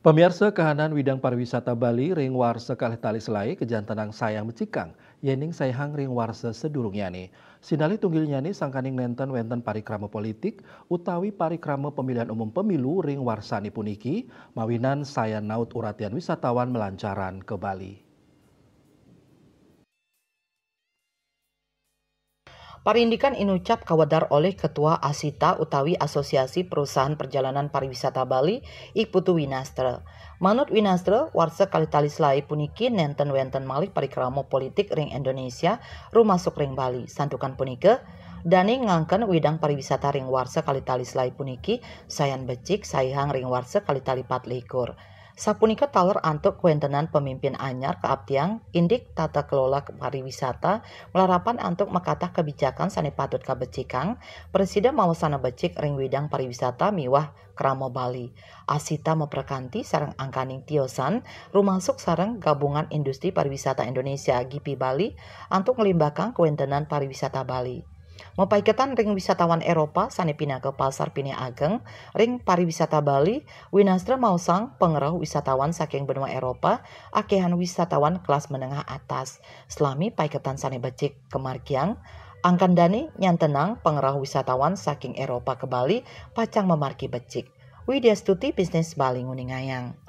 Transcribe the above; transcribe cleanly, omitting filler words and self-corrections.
Pemirsa kahanan widang pariwisata Bali ring warsa kalih tali selai kejantanang sayang becikang yening sayhang ring warsa sedurung yani. Sinali tunggil nyani sangkaning nenten wenten parikrama politik utawi parikrama pemilihan umum pemilu ring warsani puniki mawinan saya naut uratian wisatawan melancaran ke Bali. Parindikan inucap kawadar oleh Ketua ASITA utawi Asosiasi Perusahaan Perjalanan Pariwisata Bali, Iputu Winastra. Manut Winastra, warsa kalitali selai puniki nenten wenten malih parikrama politik ring Indonesia rumasuk ring Bali. Santukan punike, dani ngangken widang pariwisata ring warsa kalitali selai puniki sayan becik saihang ring warsa kalitali 4 Sapunika taler antuk kuentenan pemimpin anyar keabtiang indik tata kelola pariwisata melarapan antuk makatah kebijakan sane patut kabecikang presiden mawasana becik ring widang pariwisata miwah kramo Bali. Asita memperkanti sarang angkaning tiosan rumasuk sarang gabungan industri pariwisata Indonesia GIPI Bali antuk ngelimbakang kuentenan pariwisata Bali. Mapaiketan ring wisatawan Eropa sane pindah ke pasar Pine Ageng ring pariwisata Bali Winastra mausang pengeroh wisatawan saking benua Eropa akehan wisatawan kelas menengah atas selami paiketan sane becik kemarkiang angkan dani nyantenang pengeroh wisatawan saking Eropa ke Bali pacang memarki becik Widya Stuti Bisnis Bali Nguningayang.